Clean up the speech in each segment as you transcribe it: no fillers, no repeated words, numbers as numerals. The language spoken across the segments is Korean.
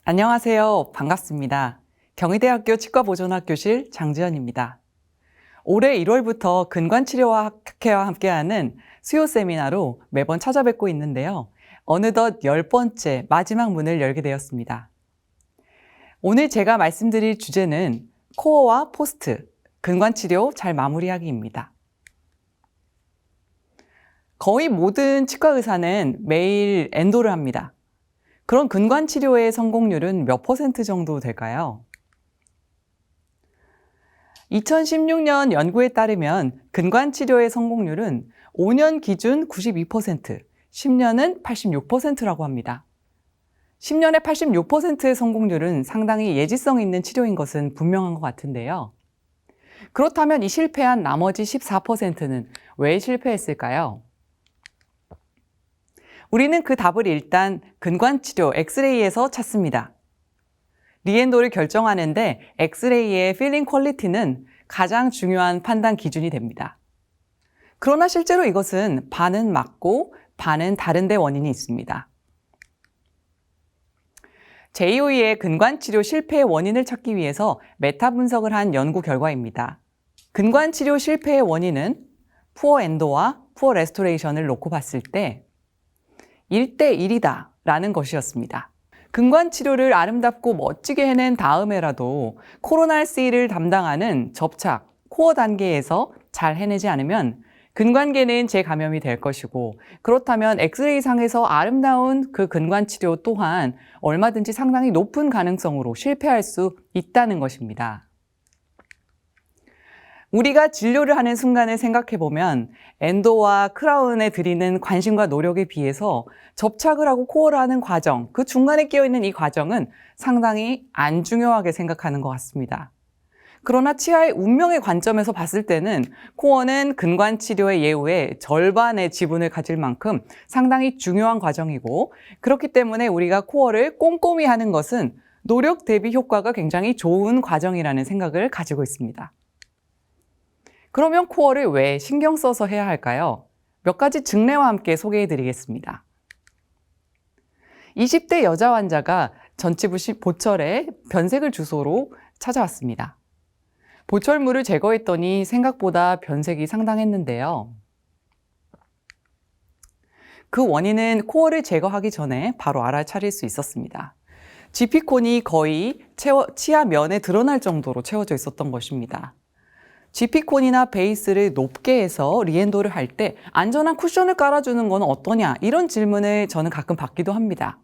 안녕하세요. 반갑습니다. 경희대학교 치과보존학교실 장지연입니다. 올해 1월부터 근관치료와 학회와 함께하는 수요 세미나로 매번 찾아뵙고 있는데요. 어느덧 10번째 마지막 문을 열게 되었습니다. 오늘 제가 말씀드릴 주제는 코어와 포스트, 근관치료 잘 마무리하기입니다. 거의 모든 치과 의사는 매일 엔도를 합니다. 그런 근관치료의 성공률은 몇 퍼센트 정도 될까요? 2016년 연구에 따르면 근관치료의 성공률은 5년 기준 92%, 10년은 86%라고 합니다. 10년에 86%의 성공률은 상당히 예지성 있는 치료인 것은 분명한 것 같은데요. 그렇다면 이 실패한 나머지 14%는 왜 실패했을까요? 우리는 그 답을 일단 근관치료 엑스레이에서 찾습니다. 리엔도를 결정하는데 엑스레이의 필링 퀄리티는 가장 중요한 판단 기준이 됩니다. 그러나 실제로 이것은 반은 맞고 반은 다른 데 원인이 있습니다. JOE의 근관치료 실패의 원인을 찾기 위해서 메타 분석을 한 연구 결과입니다. 근관치료 실패의 원인은 푸어 엔도와 푸어 레스토레이션을 놓고 봤을 때 1대1이다 라는 것이었습니다. 근관치료를 아름답고 멋지게 해낸 다음에라도 코로날 C를 담당하는 접착, 코어 단계에서 잘 해내지 않으면 근관계는 재감염이 될 것이고, 그렇다면 엑스레이상에서 아름다운 그 근관치료 또한 얼마든지 상당히 높은 가능성으로 실패할 수 있다는 것입니다. 우리가 진료를 하는 순간을 생각해보면 엔도와 크라운에 들이는 관심과 노력에 비해서 접착을 하고 코어를 하는 과정, 그 중간에 끼어있는 이 과정은 상당히 안 중요하게 생각하는 것 같습니다. 그러나 치아의 운명의 관점에서 봤을 때는 코어는 근관치료의 예후의 절반의 지분을 가질 만큼 상당히 중요한 과정이고, 그렇기 때문에 우리가 코어를 꼼꼼히 하는 것은 노력 대비 효과가 굉장히 좋은 과정이라는 생각을 가지고 있습니다. 그러면 코어를 왜 신경 써서 해야 할까요? 몇 가지 증례와 함께 소개해 드리겠습니다. 20대 여자 환자가 전치부시 보철에 변색을 주소로 찾아왔습니다. 보철물을 제거했더니 생각보다 변색이 상당했는데요. 그 원인은 코어를 제거하기 전에 바로 알아차릴 수 있었습니다. 지피콘이 거의 치아 면에 드러날 정도로 채워져 있었던 것입니다. 지피콘이나 베이스를 높게 해서 리엔도를 할 때 안전한 쿠션을 깔아주는 건 어떠냐, 이런 질문을 저는 가끔 받기도 합니다.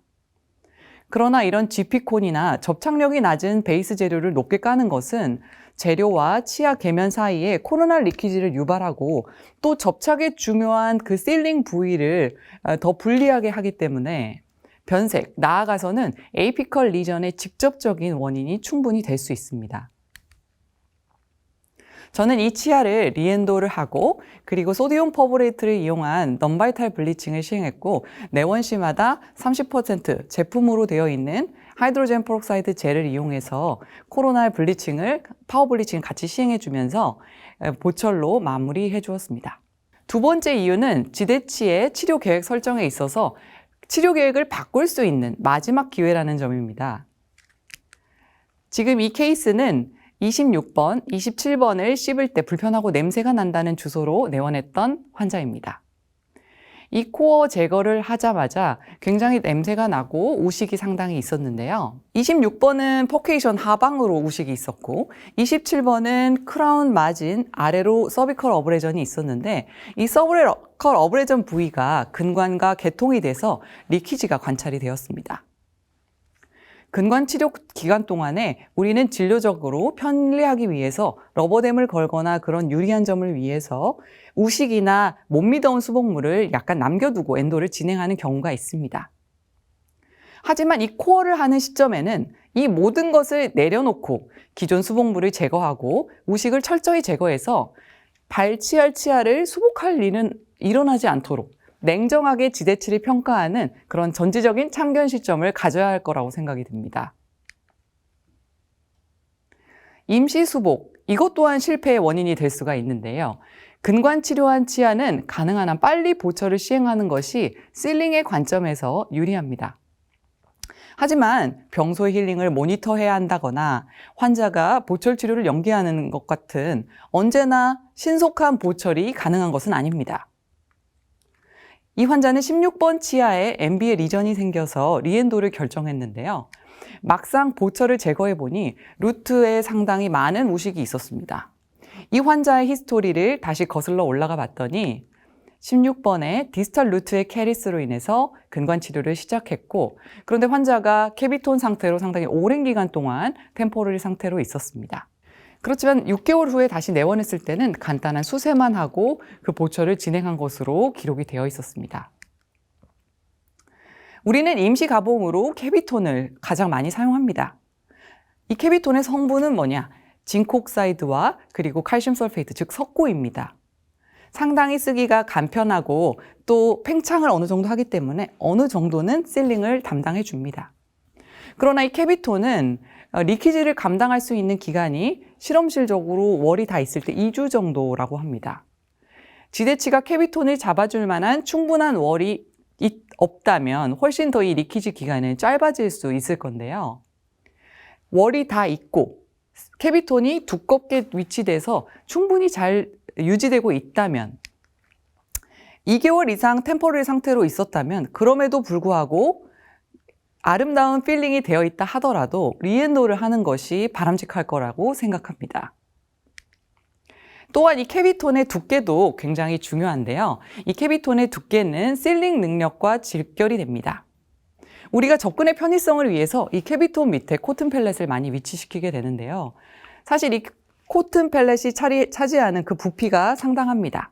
그러나 이런 지피콘이나 접착력이 낮은 베이스 재료를 높게 까는 것은 재료와 치아 계면 사이에 코로날 리키지를 유발하고 또 접착에 중요한 그 실링 부위를 더 불리하게 하기 때문에 변색, 나아가서는 에이피컬 리전의 직접적인 원인이 충분히 될 수 있습니다. 저는 이 치아를 리엔도를 하고 그리고 소디움 퍼보레이트를 이용한 넘바이탈 블리칭을 시행했고, 내원시마다 30% 제품으로 되어 있는 하이드로젠 페록사이드 젤을 이용해서 코로날 블리칭을, 파워 블리칭을 같이 시행해 주면서 보철로 마무리해 주었습니다. 두 번째 이유는 지대치의 치료 계획 설정에 있어서 치료 계획을 바꿀 수 있는 마지막 기회라는 점입니다. 지금 이 케이스는 26번, 27번을 씹을 때 불편하고 냄새가 난다는 주소로 내원했던 환자입니다. 이 코어 제거를 하자마자 굉장히 냄새가 나고 우식이 상당히 있었는데요. 26번은 퍼케이션 하방으로 우식이 있었고, 27번은 크라운 마진 아래로 서비컬 어브레전이 있었는데, 이 서비컬 어브레전 부위가 근관과 개통이 돼서 리키지가 관찰이 되었습니다. 근관치료 기간 동안에 우리는 진료적으로 편리하기 위해서 러버댐을 걸거나 그런 유리한 점을 위해서 우식이나 못 미더운 수복물을 약간 남겨두고 엔도를 진행하는 경우가 있습니다. 하지만 이 코어를 하는 시점에는 이 모든 것을 내려놓고 기존 수복물을 제거하고 우식을 철저히 제거해서 발치할 치아를 수복할 일은 일어나지 않도록 냉정하게 지대치를 평가하는 그런 전지적인 참견 시점을 가져야 할 거라고 생각이 듭니다. 임시수복, 이것 또한 실패의 원인이 될 수가 있는데요. 근관치료한 치아는 가능한 한 빨리 보철을 시행하는 것이 실링의 관점에서 유리합니다. 하지만 병소의 힐링을 모니터해야 한다거나 환자가 보철 치료를 연기하는 것 같은 언제나 신속한 보철이 가능한 것은 아닙니다. 이 환자는 16번 치아에 MB의 리전이 생겨서 리엔도를 결정했는데요. 막상 보철을 제거해 보니 루트에 상당히 많은 우식이 있었습니다. 이 환자의 히스토리를 다시 거슬러 올라가 봤더니 16번에 디스탈 루트의 캐리스로 인해서 근관 치료를 시작했고, 그런데 환자가 캐비톤 상태로 상당히 오랜 기간 동안 템포러리 상태로 있었습니다. 그렇지만 6개월 후에 다시 내원했을 때는 간단한 수세만 하고 그 보철을 진행한 것으로 기록이 되어 있었습니다. 우리는 임시 가봉으로 캐비톤을 가장 많이 사용합니다. 이 캐비톤의 성분은 뭐냐? 징크옥사이드와 그리고 칼슘 설페이트, 즉 석고입니다. 상당히 쓰기가 간편하고 또 팽창을 어느 정도 하기 때문에 어느 정도는 실링을 담당해 줍니다. 그러나 이 캐비톤은 리키지를 감당할 수 있는 기간이 실험실적으로 월이 다 있을 때 2주 정도라고 합니다. 지대치가 캐비톤을 잡아줄 만한 충분한 월이 없다면 훨씬 더 이 리키지 기간은 짧아질 수 있을 건데요. 월이 다 있고 캐비톤이 두껍게 위치돼서 충분히 잘 유지되고 있다면 2개월 이상 템포러리 상태로 있었다면 그럼에도 불구하고 아름다운 필링이 되어 있다 하더라도 리엔도를 하는 것이 바람직할 거라고 생각합니다. 또한 이 캐비톤의 두께도 굉장히 중요한데요. 이 캐비톤의 두께는 실링 능력과 직결이 됩니다. 우리가 접근의 편의성을 위해서 이 캐비톤 밑에 코튼 펠렛을 많이 위치시키게 되는데요. 사실 이 코튼 펠렛이 차지하는 그 부피가 상당합니다.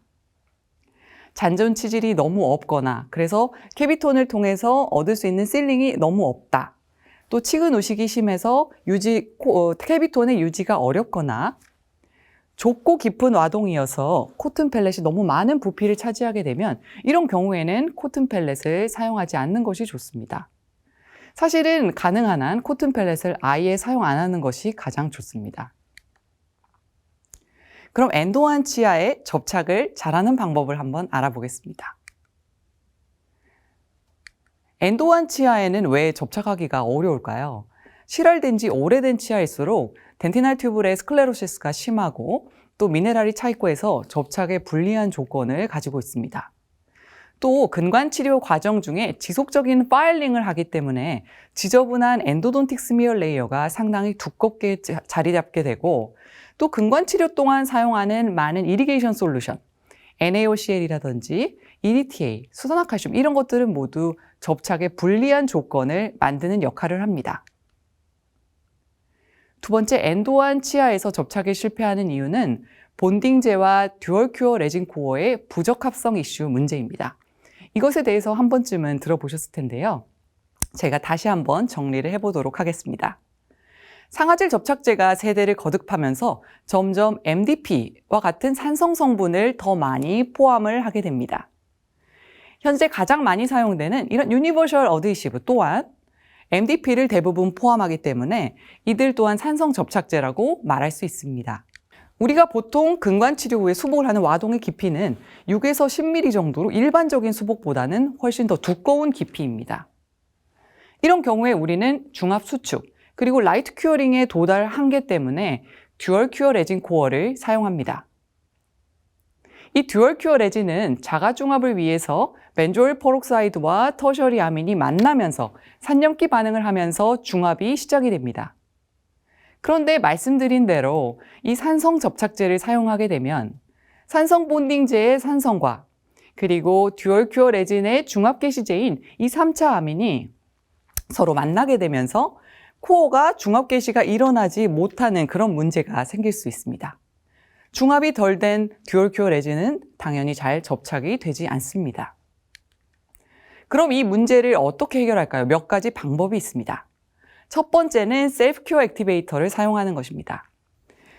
잔존 치질이 너무 없거나 그래서 캐비톤을 통해서 얻을 수 있는 실링이 너무 없다. 또 치근 우식이 심해서 캐비톤의 유지가 어렵거나 좁고 깊은 와동이어서 코튼 펠렛이 너무 많은 부피를 차지하게 되면 이런 경우에는 코튼 펠렛을 사용하지 않는 것이 좋습니다. 사실은 가능한 한 코튼 펠렛을 아예 사용 안 하는 것이 가장 좋습니다. 그럼 엔도환 치아에 접착을 잘하는 방법을 한번 알아보겠습니다. 엔도환 치아에는 왜 접착하기가 어려울까요? 실혈된 지 오래된 치아일수록 덴티날 튜블의 스클레로시스가 심하고 또 미네랄이 차 있고 해서 접착에 불리한 조건을 가지고 있습니다. 또 근관 치료 과정 중에 지속적인 파일링을 하기 때문에 지저분한 엔도돈틱 스미어 레이어가 상당히 두껍게 자리 잡게 되고 또 근관 치료 동안 사용하는 많은 이리게이션 솔루션, NaOCl이라든지 EDTA, 수산화칼슘 이런 것들은 모두 접착에 불리한 조건을 만드는 역할을 합니다. 두 번째, 엔도환 치아에서 접착에 실패하는 이유는 본딩제와 듀얼 큐어 레진 코어의 부적합성 이슈 문제입니다. 이것에 대해서 한 번쯤은 들어보셨을 텐데요. 제가 다시 한번 정리를 해보도록 하겠습니다. 상아질 접착제가 세대를 거듭하면서 점점 MDP와 같은 산성 성분을 더 많이 포함을 하게 됩니다. 현재 가장 많이 사용되는 이런 유니버셜 어드히시브 또한 MDP를 대부분 포함하기 때문에 이들 또한 산성 접착제라고 말할 수 있습니다. 우리가 보통 근관 치료 후에 수복을 하는 와동의 깊이는 6에서 10mm 정도로 일반적인 수복보다는 훨씬 더 두꺼운 깊이입니다. 이런 경우에 우리는 중압 수축, 그리고 라이트 큐어링에 도달한 게 때문에 듀얼 큐어 레진 코어를 사용합니다. 이 듀얼 큐어 레진은 자가 중압을 위해서 벤조일 퍼록사이드와 터셔리 아민이 만나면서 산염기 반응을 하면서 중압이 시작이 됩니다. 그런데 말씀드린 대로 이 산성 접착제를 사용하게 되면 산성 본딩제의 산성과 그리고 듀얼 큐어 레진의 중압 게시제인 이 3차 아민이 서로 만나게 되면서 코어가 중압 게시가 일어나지 못하는 그런 문제가 생길 수 있습니다. 중압이 덜 된 듀얼 큐어 레진은 당연히 잘 접착이 되지 않습니다. 그럼 이 문제를 어떻게 해결할까요? 몇 가지 방법이 있습니다. 첫 번째는 셀프 큐어 액티베이터를 사용하는 것입니다.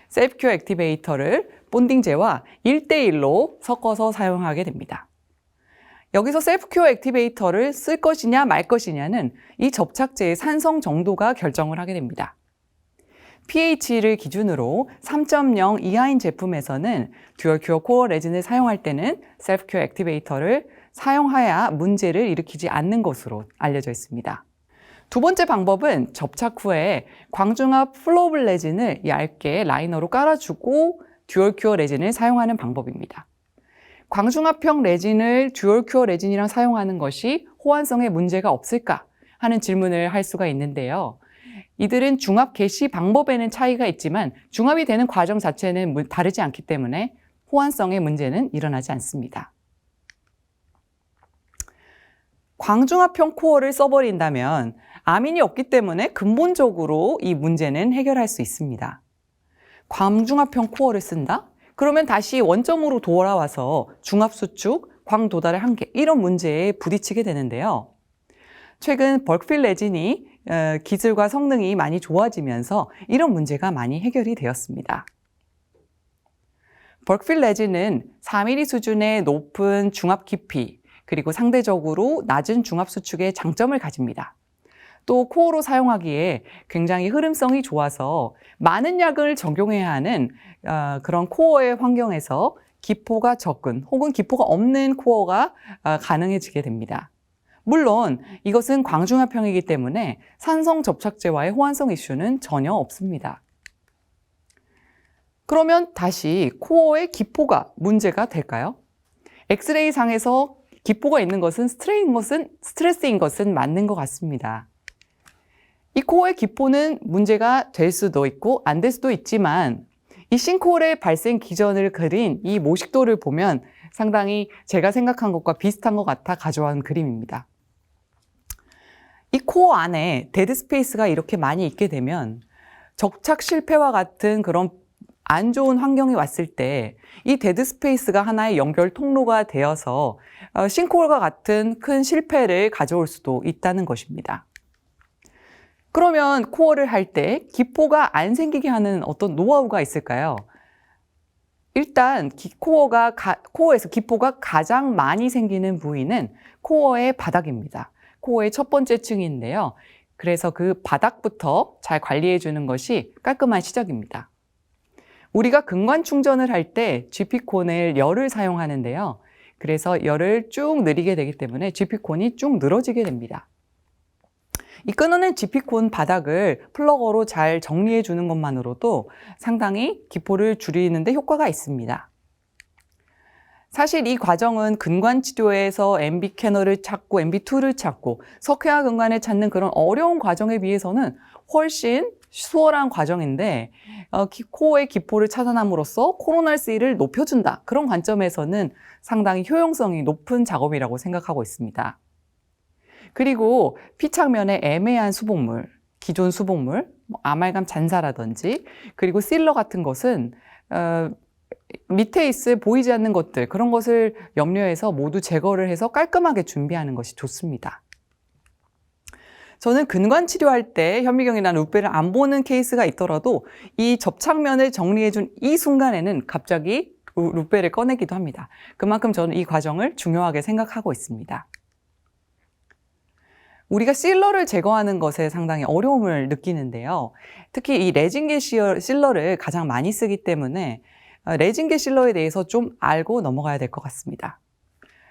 셀프 큐어 액티베이터를 본딩제와 1대1로 섞어서 사용하게 됩니다. 여기서 셀프 큐어 액티베이터를 쓸 것이냐 말 것이냐는 이 접착제의 산성 정도가 결정을 하게 됩니다. pH를 기준으로 3.0 이하인 제품에서는 듀얼 큐어 코어 레진을 사용할 때는 셀프 큐어 액티베이터를 사용해야 문제를 일으키지 않는 것으로 알려져 있습니다. 두 번째 방법은 접착 후에 광중압 플로블 레진을 얇게 라이너로 깔아주고 듀얼 큐어 레진을 사용하는 방법입니다. 광중압형 레진을 듀얼 큐어 레진이랑 사용하는 것이 호환성에 문제가 없을까 하는 질문을 할 수가 있는데요. 이들은 중압 개시 방법에는 차이가 있지만 중압이 되는 과정 자체는 다르지 않기 때문에 호환성의 문제는 일어나지 않습니다. 광중압형 코어를 써버린다면 아민이 없기 때문에 근본적으로 이 문제는 해결할 수 있습니다. 광중압형 코어를 쓴다? 그러면 다시 원점으로 돌아와서 중압 수축, 광 도달의 한계 이런 문제에 부딪히게 되는데요. 최근 벌크필 레진이 기술과 성능이 많이 좋아지면서 이런 문제가 많이 해결이 되었습니다. 벌크필 레진은 4mm 수준의 높은 중압 깊이 그리고 상대적으로 낮은 중압 수축의 장점을 가집니다. 또 코어로 사용하기에 굉장히 흐름성이 좋아서 많은 약을 적용해야 하는 그런 코어의 환경에서 기포가 적은 혹은 기포가 없는 코어가 가능해지게 됩니다. 물론 이것은 광중압형이기 때문에 산성 접착제와의 호환성 이슈는 전혀 없습니다. 그러면 다시 코어의 기포가 문제가 될까요? 엑스레이 상에서 기포가 있는 것은 스트레스인 것은 맞는 것 같습니다. 이 코어의 기포는 문제가 될 수도 있고 안 될 수도 있지만 이 싱크홀의 발생 기전을 그린 이 모식도를 보면 상당히 제가 생각한 것과 비슷한 것 같아 가져온 그림입니다. 이 코어 안에 데드 스페이스가 이렇게 많이 있게 되면 접착 실패와 같은 그런 안 좋은 환경이 왔을 때 이 데드 스페이스가 하나의 연결 통로가 되어서 싱크홀과 같은 큰 실패를 가져올 수도 있다는 것입니다. 그러면 코어를 할 때 기포가 안 생기게 하는 어떤 노하우가 있을까요? 일단 코어에서 기포가 가장 많이 생기는 부위는 코어의 바닥입니다. 코어의 첫 번째 층인데요. 그래서 그 바닥부터 잘 관리해 주는 것이 깔끔한 시작입니다. 우리가 근관 충전을 할 때 GP콘을 열을 사용하는데요. 그래서 열을 쭉 늘리게 되기 때문에 GP콘이 쭉 늘어지게 됩니다. 이 끊어낸 GP콘 바닥을 플러거로 잘 정리해 주는 것만으로도 상당히 기포를 줄이는 데 효과가 있습니다. 사실 이 과정은 근관 치료에서 MB 캐널을 찾고 MB2를 찾고 석회화 근관을 찾는 그런 어려운 과정에 비해서는 훨씬 수월한 과정인데 코어의 기포를 차단함으로써 코로날 C를 높여준다. 그런 관점에서는 상당히 효용성이 높은 작업이라고 생각하고 있습니다. 그리고 피착면의 애매한 수복물, 기존 수복물, 아말감 잔사라든지 그리고 실러 같은 것은 밑에 보이지 않는 것들 그런 것을 염려해서 모두 제거를 해서 깔끔하게 준비하는 것이 좋습니다. 저는 근관 치료할 때 현미경이나 루페를 안 보는 케이스가 있더라도 이 접착면을 정리해준 이 순간에는 갑자기 루페를 꺼내기도 합니다. 그만큼 저는 이 과정을 중요하게 생각하고 있습니다. 우리가 실러를 제거하는 것에 상당히 어려움을 느끼는데요. 특히 이 레진계 실러를 가장 많이 쓰기 때문에 레진계 실러에 대해서 좀 알고 넘어가야 될 것 같습니다.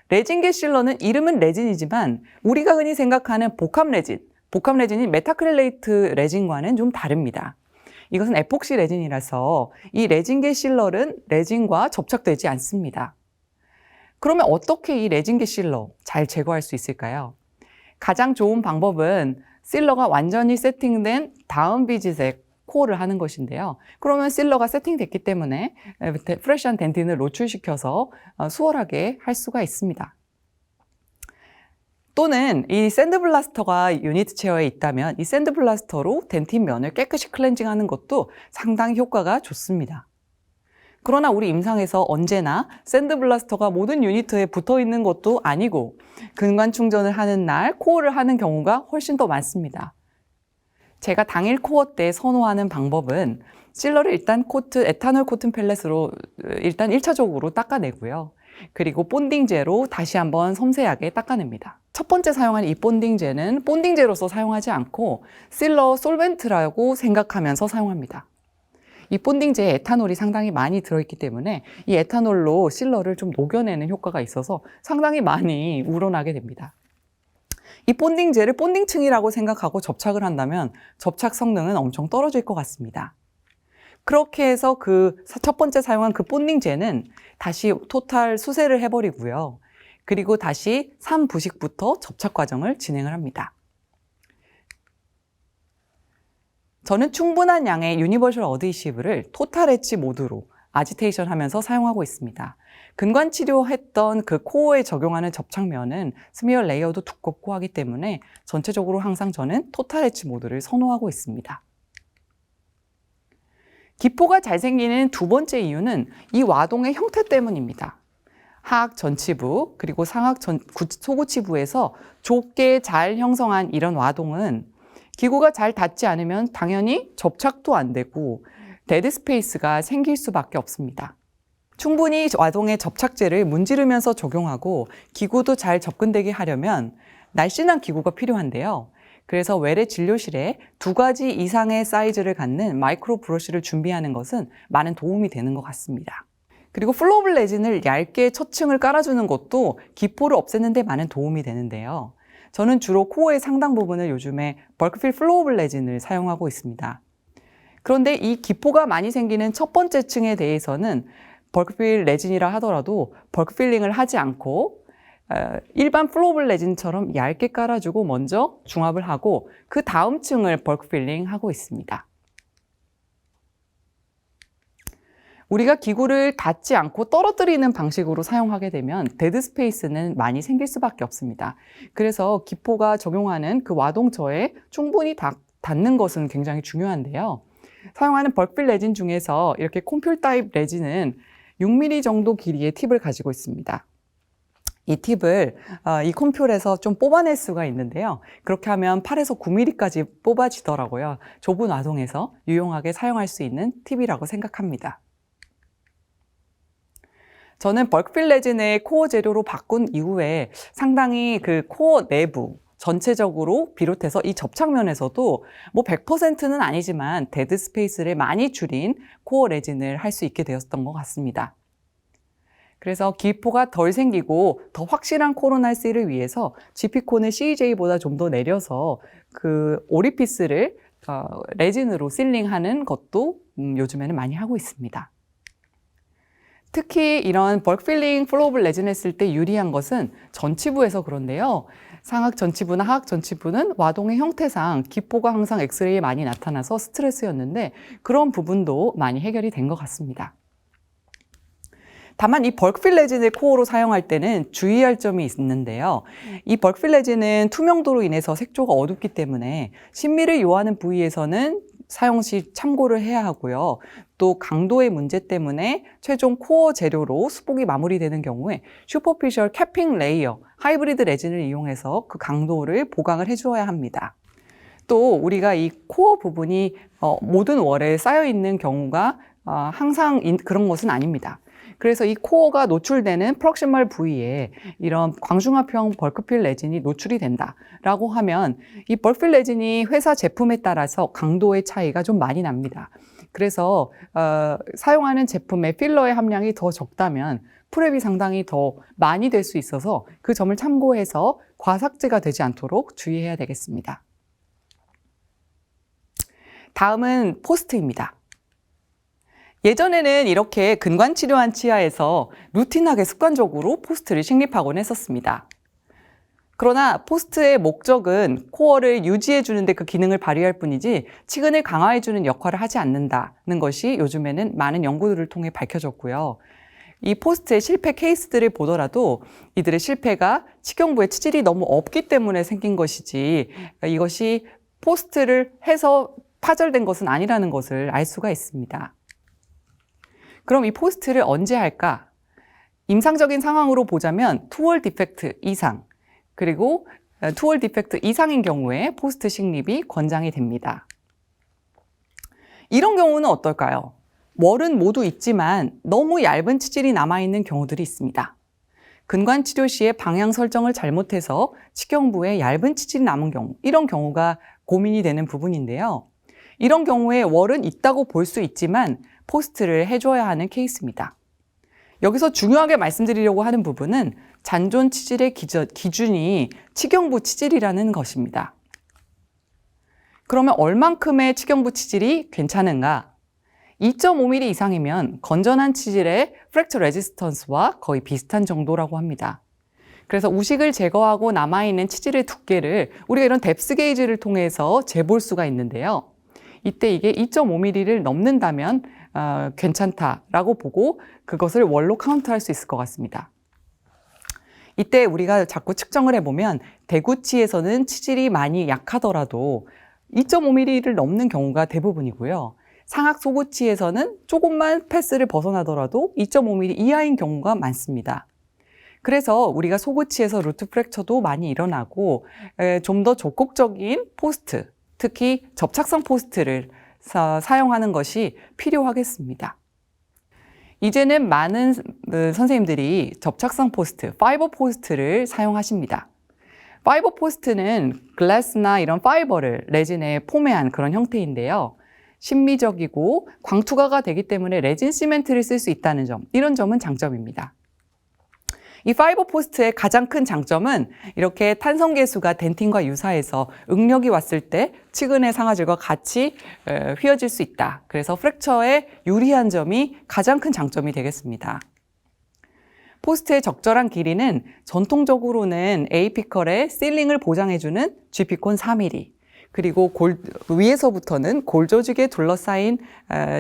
레진계 실러는 이름은 레진이지만 우리가 흔히 생각하는 복합 레진이 메타크릴레이트 레진과는 좀 다릅니다. 이것은 에폭시 레진이라서 이 레진계 실러는 레진과 접착되지 않습니다. 그러면 어떻게 이 레진계 실러 잘 제거할 수 있을까요? 가장 좋은 방법은 실러가 완전히 세팅된 다음 비즈색 코어를 하는 것인데요. 그러면 실러가 세팅됐기 때문에 프레시한 덴틴을 노출시켜서 수월하게 할 수가 있습니다. 또는 이 샌드블라스터가 유니트 체어에 있다면 이 샌드블라스터로 덴틴 면을 깨끗이 클렌징하는 것도 상당히 효과가 좋습니다. 그러나 우리 임상에서 언제나 샌드블라스터가 모든 유니트에 붙어 있는 것도 아니고 근관 충전을 하는 날 코어를 하는 경우가 훨씬 더 많습니다. 제가 당일 코어 때 선호하는 방법은 실러를 일단 에탄올 코튼 펠렛으로 일단 1차적으로 닦아내고요. 그리고 본딩제로 다시 한번 섬세하게 닦아냅니다. 첫 번째 사용한 이 본딩제는 본딩제로서 사용하지 않고 실러 솔벤트라고 생각하면서 사용합니다. 이 본딩제에 에탄올이 상당히 많이 들어있기 때문에 이 에탄올로 실러를 좀 녹여내는 효과가 있어서 상당히 많이 우러나게 됩니다. 이 본딩젤을 본딩층이라고 생각하고 접착을 한다면 접착 성능은 엄청 떨어질 것 같습니다. 그렇게 해서 그 첫 번째 사용한 그 본딩젤은 다시 토탈 수세를 해버리고요. 그리고 다시 3부식부터 접착 과정을 진행을 합니다. 저는 충분한 양의 유니버셜 어드히시브를 토탈 엣지 모드로 아지테이션 하면서 사용하고 있습니다. 근관 치료했던 그 코어에 적용하는 접착면은 스미어 레이어도 두껍고 하기 때문에 전체적으로 항상 저는 토탈 엣지 모드를 선호하고 있습니다. 기포가 잘 생기는 두 번째 이유는 이 와동의 형태 때문입니다. 하악 전치부 그리고 상악 소구치부에서 좁게 잘 형성한 이런 와동은 기구가 잘 닿지 않으면 당연히 접착도 안 되고 데드 스페이스가 생길 수밖에 없습니다. 충분히 와동의 접착제를 문지르면서 적용하고 기구도 잘 접근되게 하려면 날씬한 기구가 필요한데요. 그래서 외래 진료실에 2가지 이상의 사이즈를 갖는 마이크로 브러쉬를 준비하는 것은 많은 도움이 되는 것 같습니다. 그리고 플로어블 레진을 얇게 첫 층을 깔아주는 것도 기포를 없애는 데 많은 도움이 되는데요. 저는 주로 코어의 상당 부분을 요즘에 벌크필 플로어블 레진을 사용하고 있습니다. 그런데 이 기포가 많이 생기는 첫 번째 층에 대해서는 벌크필 레진이라 하더라도 벌크필링을 하지 않고 일반 플로어블 레진처럼 얇게 깔아주고 먼저 중압을 하고 그 다음 층을 벌크필링 하고 있습니다. 우리가 기구를 닿지 않고 떨어뜨리는 방식으로 사용하게 되면 데드 스페이스는 많이 생길 수밖에 없습니다. 그래서 기포가 적용하는 그 와동처에 충분히 닿는 것은 굉장히 중요한데요. 사용하는 벌크필 레진 중에서 이렇게 콤필 타입 레진은 6mm 정도 길이의 팁을 가지고 있습니다. 이 팁을 이 콤필에서 좀 뽑아낼 수가 있는데요. 그렇게 하면 8에서 9mm까지 뽑아지더라고요. 좁은 와동에서 유용하게 사용할 수 있는 팁이라고 생각합니다. 저는 벌크필 레진을 코어 재료로 바꾼 이후에 상당히 그 코어 내부 전체적으로 비롯해서 이 접착면에서도 뭐 100%는 아니지만 데드 스페이스를 많이 줄인 코어 레진을 할 수 있게 되었던 것 같습니다. 그래서 기포가 덜 생기고 더 확실한 코로날시를 위해서 GP콘을 CEJ보다 좀 더 내려서 그 오리피스를 레진으로 실링하는 것도 요즘에는 많이 하고 있습니다. 특히 이런 벌크필링 플로어블 레진 했을 때 유리한 것은 전치부에서 그런데요. 상악 전치부나 하악 전치부는 와동의 형태상 기포가 항상 엑스레이에 많이 나타나서 스트레스였는데 그런 부분도 많이 해결이 된 것 같습니다. 다만 이 벌크필 레진을 코어로 사용할 때는 주의할 점이 있는데요. 이 벌크필 레진은 투명도로 인해서 색조가 어둡기 때문에 신미를 요하는 부위에서는 사용 시 참고를 해야 하고요. 또 강도의 문제 때문에 최종 코어 재료로 수복이 마무리되는 경우에 슈퍼피셜 캐핑 레이어, 하이브리드 레진을 이용해서 그 강도를 보강을 해주어야 합니다. 또 우리가 이 코어 부분이 모든 월에 쌓여 있는 경우가 항상 그런 것은 아닙니다. 그래서 이 코어가 노출되는 프록시멀 부위에 이런 광중합형 벌크필 레진이 노출이 된다라고 하면 이 벌크필 레진이 회사 제품에 따라서 강도의 차이가 좀 많이 납니다. 그래서 사용하는 제품의 필러의 함량이 더 적다면 프랩이 상당히 더 많이 될 수 있어서 그 점을 참고해서 과삭제가 되지 않도록 주의해야 되겠습니다. 다음은 포스트입니다. 예전에는 이렇게 근관 치료한 치아에서 루틴하게 습관적으로 포스트를 식립하곤 했었습니다. 그러나 포스트의 목적은 코어를 유지해 주는데 그 기능을 발휘할 뿐이지 치근을 강화해 주는 역할을 하지 않는다는 것이 요즘에는 많은 연구들을 통해 밝혀졌고요. 이 포스트의 실패 케이스들을 보더라도 이들의 실패가 치경부에 치질이 너무 없기 때문에 생긴 것이지 이것이 포스트를 해서 파절된 것은 아니라는 것을 알 수가 있습니다. 그럼 이 포스트를 언제 할까? 임상적인 상황으로 보자면 투월 디펙트 이상, 그리고 투월 디펙트 이상인 경우에 포스트 식립이 권장이 됩니다. 이런 경우는 어떨까요? 월은 모두 있지만 너무 얇은 치질이 남아있는 경우들이 있습니다. 근관 치료 시에 방향 설정을 잘못해서 치경부에 얇은 치질이 남은 경우, 이런 경우가 고민이 되는 부분인데요. 이런 경우에 월은 있다고 볼 수 있지만 포스트를 해줘야 하는 케이스입니다. 여기서 중요하게 말씀드리려고 하는 부분은 잔존 치질의 기준이 치경부 치질이라는 것입니다. 그러면 얼만큼의 치경부 치질이 괜찮은가? 2.5mm 이상이면 건전한 치질의 프랙처 레지스턴스와 거의 비슷한 정도라고 합니다. 그래서 우식을 제거하고 남아있는 치질의 두께를 우리가 이런 뎁스 게이지를 통해서 재볼 수가 있는데요. 이때 이게 2.5mm를 넘는다면 괜찮다라고 보고 그것을 월로 카운트할 수 있을 것 같습니다. 이때 우리가 자꾸 측정을 해보면 대구치에서는 치질이 많이 약하더라도 2.5mm를 넘는 경우가 대부분이고요. 상악 소구치에서는 조금만 패스를 벗어나더라도 2.5mm 이하인 경우가 많습니다. 그래서 우리가 소구치에서 루트 프랙처도 많이 일어나고 좀 더 적극적인 포스트, 특히 접착성 포스트를 사용하는 것이 필요하겠습니다. 이제는 많은 선생님들이 접착성 포스트, 파이버 포스트를 사용하십니다. 파이버 포스트는 글라스나 이런 파이버를 레진에 포매한 그런 형태인데요. 신미적이고 광투가가 되기 때문에 레진 시멘트를 쓸 수 있다는 점, 이런 점은 장점입니다. 이 파이버 포스트의 가장 큰 장점은 이렇게 탄성계수가 덴틴과 유사해서 응력이 왔을 때 측은의 상하질과 같이 휘어질 수 있다. 그래서 프랙처에 유리한 점이 가장 큰 장점이 되겠습니다. 포스트의 적절한 길이는 전통적으로는 에이피컬의 실링을 보장해주는 GP콘 4mm, 그리고 위에서부터는 골 조직에 둘러싸인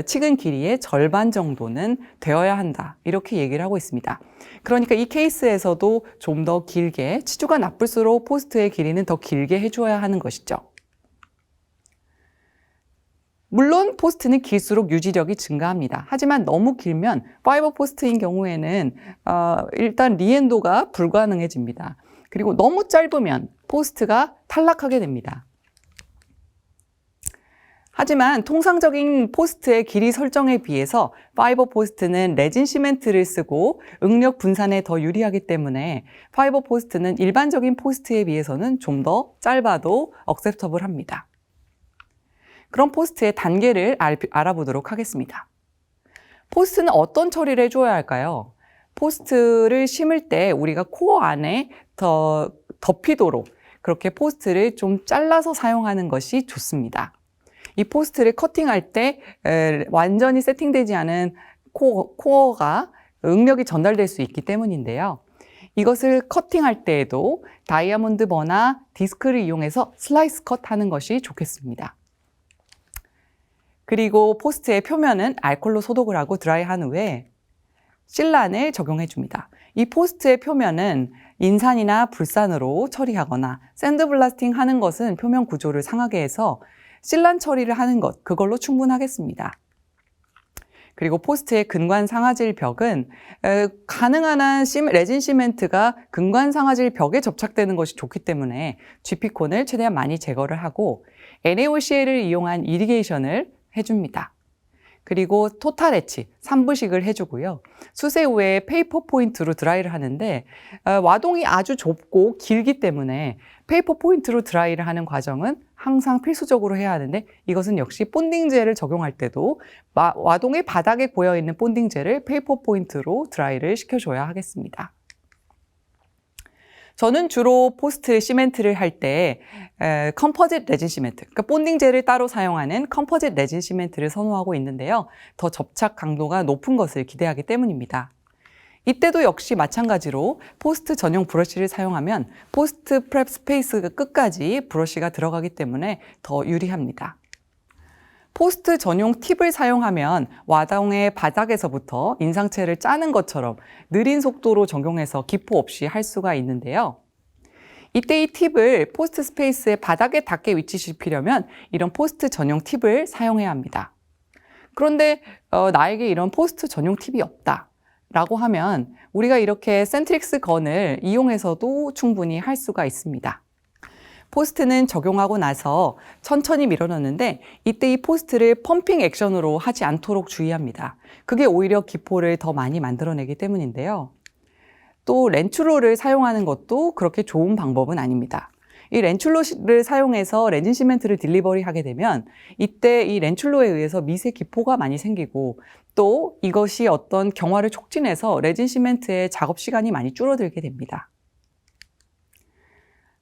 측은 길이의 절반 정도는 되어야 한다. 이렇게 얘기를 하고 있습니다. 그러니까 이 케이스에서도 좀 더 길게, 치주가 나쁠수록 포스트의 길이는 더 길게 해줘야 하는 것이죠. 물론 포스트는 길수록 유지력이 증가합니다. 하지만 너무 길면 파이버 포스트인 경우에는 일단 리엔도가 불가능해집니다. 그리고 너무 짧으면 포스트가 탈락하게 됩니다. 하지만 통상적인 포스트의 길이 설정에 비해서 파이버 포스트는 레진 시멘트를 쓰고 응력 분산에 더 유리하기 때문에 파이버 포스트는 일반적인 포스트에 비해서는 좀 더 짧아도 억셉터블합니다. 그럼 포스트의 단계를 알아보도록 하겠습니다. 포스트는 어떤 처리를 해줘야 할까요? 포스트를 심을 때 우리가 코어 안에 더 덮이도록 그렇게 포스트를 좀 잘라서 사용하는 것이 좋습니다. 이 포스트를 커팅할 때 완전히 세팅되지 않은 코어가 응력이 전달될 수 있기 때문인데요. 이것을 커팅할 때에도 다이아몬드 버나 디스크를 이용해서 슬라이스 컷하는 것이 좋겠습니다. 그리고 포스트의 표면은 알코올로 소독을 하고 드라이한 후에 실란을 적용해 줍니다. 이 포스트의 표면은 인산이나 불산으로 처리하거나 샌드블라스팅 하는 것은 표면 구조를 상하게 해서 실란 처리를 하는 것, 그걸로 충분하겠습니다. 그리고 포스트의 근관 상하질 벽은 가능한 한 레진 시멘트가 근관 상하질 벽에 접착되는 것이 좋기 때문에 GP콘을 최대한 많이 제거를 하고 NaOCl을 이용한 이리게이션을 해줍니다. 그리고 토탈 에치, 3부식을 해주고요. 수세 후에 페이퍼 포인트로 드라이를 하는데 와동이 아주 좁고 길기 때문에 페이퍼 포인트로 드라이를 하는 과정은 항상 필수적으로 해야 하는데 이것은 역시 본딩젤을 적용할 때도 와동의 바닥에 고여있는 본딩젤을 페이퍼 포인트로 드라이를 시켜줘야 하겠습니다. 저는 주로 포스트 시멘트를 할 때 컴포짓 레진 시멘트, 그러니까 본딩젤을 따로 사용하는 컴포짓 레진 시멘트를 선호하고 있는데요. 더 접착 강도가 높은 것을 기대하기 때문입니다. 이때도 역시 마찬가지로 포스트 전용 브러쉬를 사용하면 포스트 프랩 스페이스 끝까지 브러쉬가 들어가기 때문에 더 유리합니다. 포스트 전용 팁을 사용하면 와동의 바닥에서부터 인상체를 짜는 것처럼 느린 속도로 적용해서 기포 없이 할 수가 있는데요. 이때 이 팁을 포스트 스페이스의 바닥에 닿게 위치시키려면 이런 포스트 전용 팁을 사용해야 합니다. 그런데 나에게 이런 포스트 전용 팁이 없다 라고 하면 우리가 이렇게 센트릭스 건을 이용해서도 충분히 할 수가 있습니다. 포스트는 적용하고 나서 천천히 밀어넣는데 이때 이 포스트를 펌핑 액션으로 하지 않도록 주의합니다. 그게 오히려 기포를 더 많이 만들어내기 때문인데요. 또 렌츄롤을 사용하는 것도 그렇게 좋은 방법은 아닙니다. 이 렌출로를 사용해서 레진 시멘트를 딜리버리 하게 되면 이때 이 렌출로에 의해서 미세 기포가 많이 생기고 또 이것이 어떤 경화를 촉진해서 레진 시멘트의 작업 시간이 많이 줄어들게 됩니다.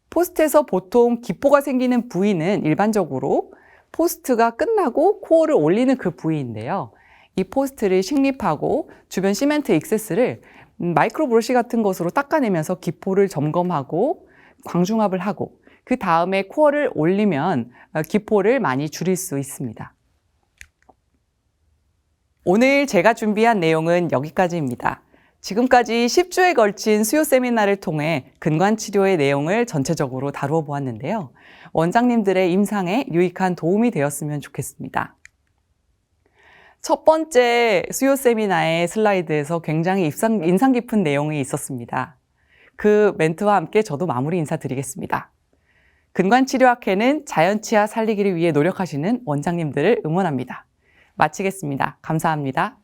포스트에서 보통 기포가 생기는 부위는 일반적으로 포스트가 끝나고 코어를 올리는 그 부위인데요. 이 포스트를 식립하고 주변 시멘트 익세스를 마이크로 브러쉬 같은 것으로 닦아내면서 기포를 점검하고 광중압을 하고 그 다음에 코어를 올리면 기포를 많이 줄일 수 있습니다. 오늘 제가 준비한 내용은 여기까지입니다. 지금까지 10주에 걸친 수요 세미나를 통해 근관치료의 내용을 전체적으로 다루어 보았는데요. 원장님들의 임상에 유익한 도움이 되었으면 좋겠습니다. 첫 번째 수요 세미나의 슬라이드에서 굉장히 인상 깊은 내용이 있었습니다. 그 멘트와 함께 저도 마무리 인사드리겠습니다. 근관치료학회는 자연치아 살리기를 위해 노력하시는 원장님들을 응원합니다. 마치겠습니다. 감사합니다.